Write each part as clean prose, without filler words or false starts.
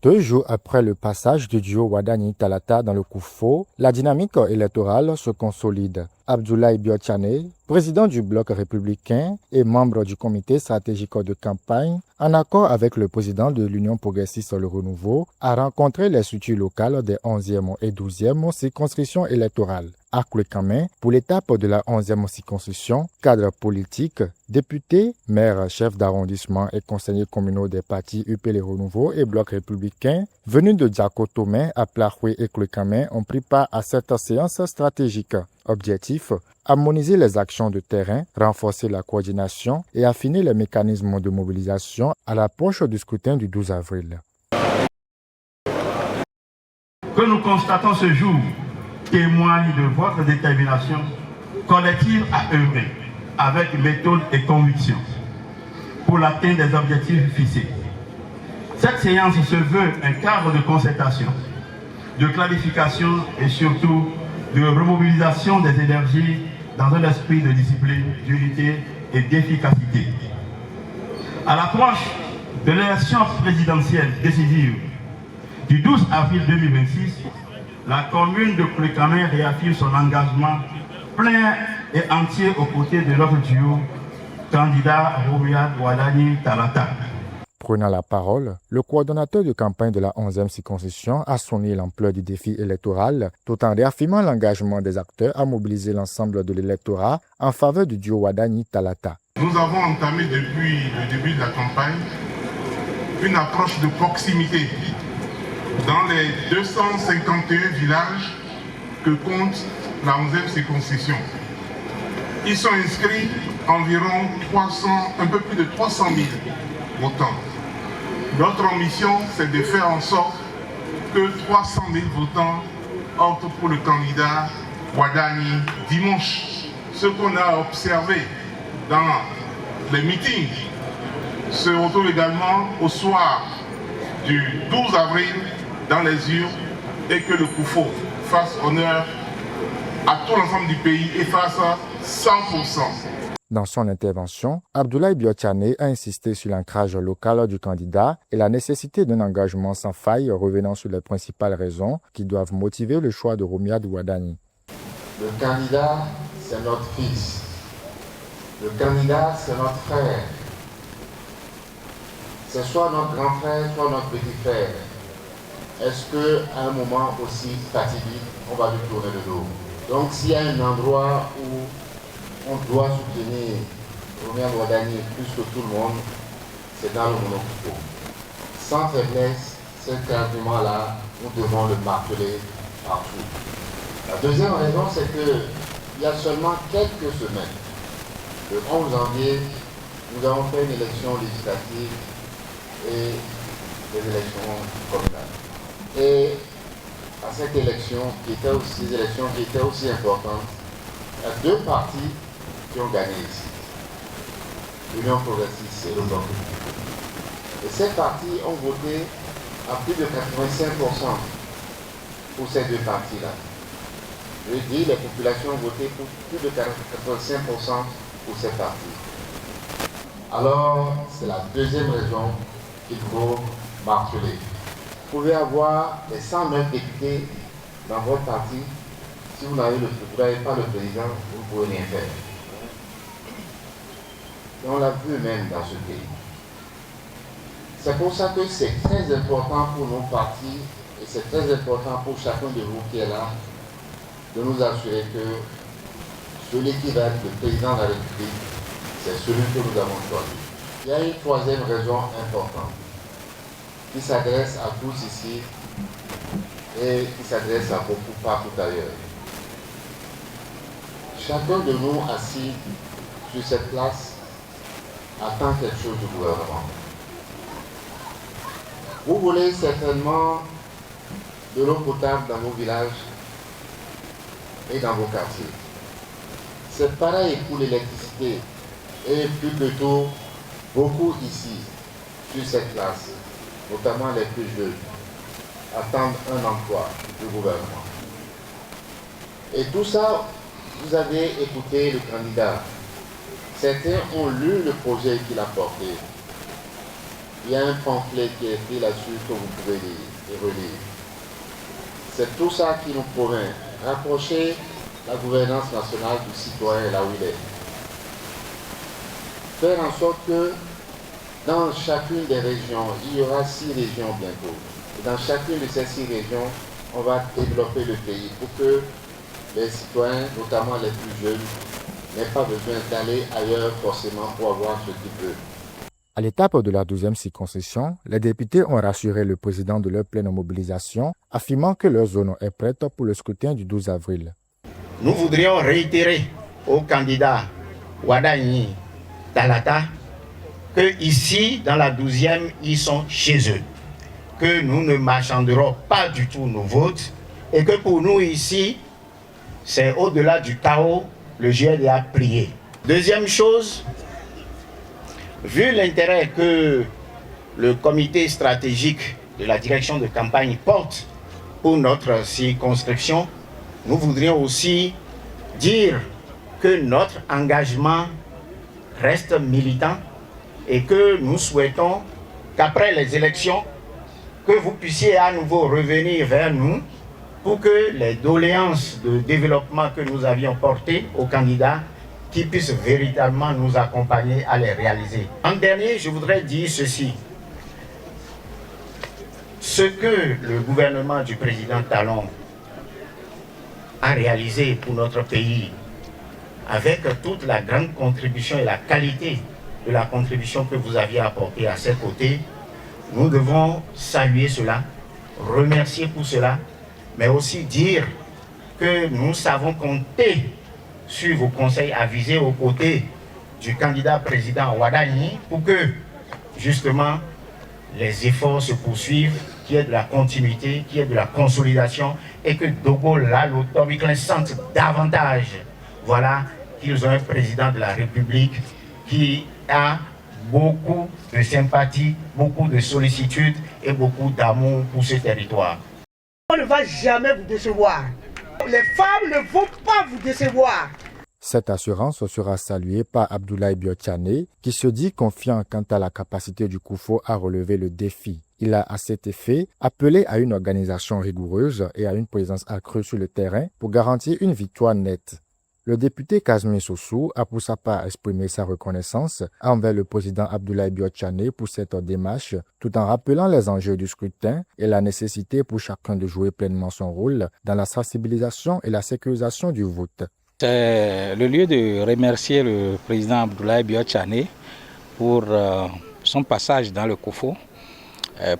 2 jours après le passage du duo Wadani Talata dans le Koufo, la dynamique électorale se consolide. Abdoulaye Biotchane, président du bloc républicain et membre du comité stratégique de campagne, en accord avec le président de l'Union progressiste Le Renouveau, a rencontré les structures locales des 11e et 12e circonscriptions électorales. À Kwekame, pour l'étape de la 11e circonscription, cadres politiques, députés, maires, chefs d'arrondissement et conseillers communaux des partis UP Le Renouveau et bloc républicain, venus de Diakotomé à Plahoué et Kwekame, ont pris part à cette séance stratégique. Objectif, harmoniser les actions de terrain, renforcer la coordination et affiner les mécanismes de mobilisation à l'approche du scrutin du 12 avril. Que nous constatons ce jour témoigne de votre détermination collective à œuvrer avec méthode et conviction pour l'atteinte des objectifs fixés. Cette séance se veut un cadre de concertation, de clarification et surtout de remobilisation des énergies dans un esprit de discipline, d'unité et d'efficacité. À l'approche de l'élection présidentielle décisive du 12 avril 2026, la commune de Kwekame réaffirme son engagement plein et entier aux côtés de notre duo, candidat Romuald Wadani Talata. Prenant la parole, le coordonnateur de campagne de la 11e circonscription a sonné l'ampleur du défi électoral tout en réaffirmant l'engagement des acteurs à mobiliser l'ensemble de l'électorat en faveur du duo Wadani Talata. Nous avons entamé depuis le début de la campagne une approche de proximité dans les 251 villages que compte la 11e circonscription. Ils sont inscrits environ un peu plus de 300 000 votants. Notre ambition, c'est de faire en sorte que 300 000 votants optent pour le candidat Wadani dimanche. Ce qu'on a observé dans les meetings se retrouve également au soir du 12 avril dans les urnes et que le Koufo fasse honneur à tout l'ensemble du pays et fasse 100%. Dans son intervention, Abdoulaye Biotchane a insisté sur l'ancrage local du candidat et la nécessité d'un engagement sans faille revenant sur les principales raisons qui doivent motiver le choix de Romuald Wadani. Le candidat, c'est notre fils. Le candidat, c'est notre frère. C'est soit notre grand frère, soit notre petit frère. Est-ce qu'à un moment aussi fatidique, on va lui tourner le dos? Donc s'il y a un endroit où on doit soutenir Romuald Wadani plus que tout le monde, c'est dans le monopole. Sans faiblesse, cet argument-là, nous devons le marteler partout. La deuxième raison, c'est qu'il y a seulement quelques semaines, le 11 janvier, nous avons fait une élection législative et des élections communales. Et à cette élection, ces élections qui étaient aussi importantes, il y a deux partis qui ont gagné ici. L'Union progressiste et le Bloc. Et ces partis ont voté à plus de 85% pour ces deux partis-là. Je veux dire, les populations ont voté pour plus de 85% pour ces partis. Alors, c'est la deuxième raison qu'il faut marteler. Vous pouvez avoir les 109 députés dans votre parti. Si vous n'avez pas le président, vous ne pouvez rien faire. Et on l'a vu même dans ce pays. C'est pour ça que c'est très important pour nos partis et c'est très important pour chacun de vous qui est là de nous assurer que celui qui va être le président de la République, c'est celui que nous avons choisi. Il y a une troisième raison importante qui s'adresse à tous ici et qui s'adresse à beaucoup partout ailleurs. Chacun de nous assis sur cette place attend quelque chose du gouvernement. Vous voulez certainement de l'eau potable dans vos villages et dans vos quartiers. C'est pareil pour l'électricité et plus que tout, beaucoup ici, sur cette place, notamment les plus jeunes, attendent un emploi du gouvernement. Et tout ça, vous avez écouté le candidat. Certains ont lu le projet qu'il a porté. Il y a un pamphlet qui est écrit là-dessus que vous pouvez lire et relire. C'est tout ça qui nous promet. Rapprocher la gouvernance nationale du citoyen là où il est. Faire en sorte que dans chacune des régions, il y aura 6 régions bientôt. Et dans chacune de ces 6 régions, on va développer le pays pour que les citoyens, notamment les plus jeunes, n'aient pas besoin d'aller ailleurs forcément pour avoir ce qu'ils veulent. À l'étape de la 12e circonscription, les députés ont rassuré le président de leur pleine mobilisation, affirmant que leur zone est prête pour le scrutin du 12 avril. Nous voudrions réitérer aux candidats Wadani Talata que ici, dans la 12e, ils sont chez eux, que nous ne marchanderons pas du tout nos votes et que pour nous ici, c'est au-delà du chaos, le GLD a prié. Deuxième chose, vu l'intérêt que le comité stratégique de la direction de campagne porte pour notre circonscription, nous voudrions aussi dire que notre engagement reste militant et que nous souhaitons qu'après les élections, que vous puissiez à nouveau revenir vers nous pour que les doléances de développement que nous avions portées aux candidats qui puissent véritablement nous accompagner à les réaliser. En dernier, je voudrais dire ceci. Ce que le gouvernement du président Talon a réalisé pour notre pays, avec toute la grande contribution et la qualité de la contribution que vous aviez apportée à ses côtés, nous devons saluer cela, remercier pour cela, mais aussi dire que nous savons compter sur vos conseils avisés aux côtés du candidat président Wadani pour que, justement, les efforts se poursuivent, qu'il y ait de la continuité, qu'il y ait de la consolidation et que Dogo, là, l'autorité sente davantage, voilà, qu'ils ont un président de la République qui a beaucoup de sympathie, beaucoup de sollicitude et beaucoup d'amour pour ce territoire. On ne va jamais vous décevoir. Les femmes ne vont pas vous décevoir. Cette assurance sera saluée par Abdoulaye Biotchane, qui se dit confiant quant à la capacité du COUFO à relever le défi. Il a à cet effet appelé à une organisation rigoureuse et à une présence accrue sur le terrain pour garantir une victoire nette. Le député Kazmi Sossou a pour sa part exprimé sa reconnaissance envers le président Abdoulaye Biotchane pour cette démarche, tout en rappelant les enjeux du scrutin et la nécessité pour chacun de jouer pleinement son rôle dans la sensibilisation et la sécurisation du vote. C'est le lieu de remercier le président Abdoulaye Biotchane pour son passage dans le COUFO,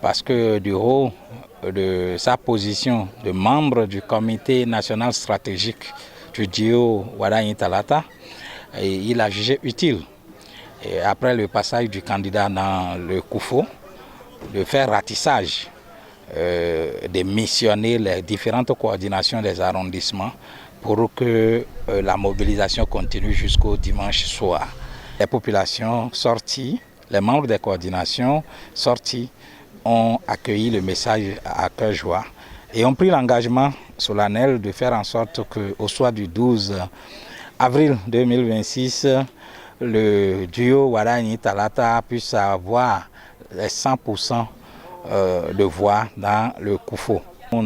parce que du haut de sa position de membre du comité national stratégique du duo Wadani Talata, il a jugé utile, et après le passage du candidat dans le COUFO, de faire ratissage, de missionner les différentes coordinations des arrondissements pour que la mobilisation continue jusqu'au dimanche soir. Les populations sorties, les membres des coordinations sortis ont accueilli le message à cœur joie et ont pris l'engagement solennel de faire en sorte qu'au soir du 12 avril 2026, le duo Wadani Talata puisse avoir les 100% de voix dans le COUFO.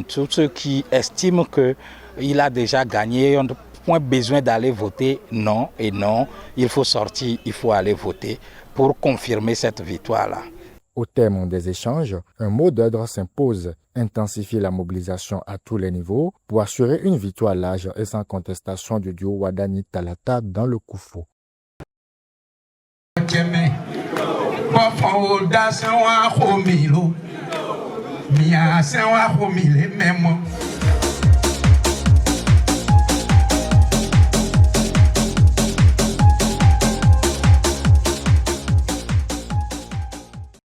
Tous ceux qui estiment qu'il a déjà gagné, on n'a point besoin d'aller voter, non et non, il faut sortir, il faut aller voter pour confirmer cette victoire-là. Au terme des échanges, un mot d'ordre s'impose, intensifier la mobilisation à tous les niveaux pour assurer une victoire large et sans contestation du duo Wadani Talata dans le COUFO. Mia se wa ho mi le memo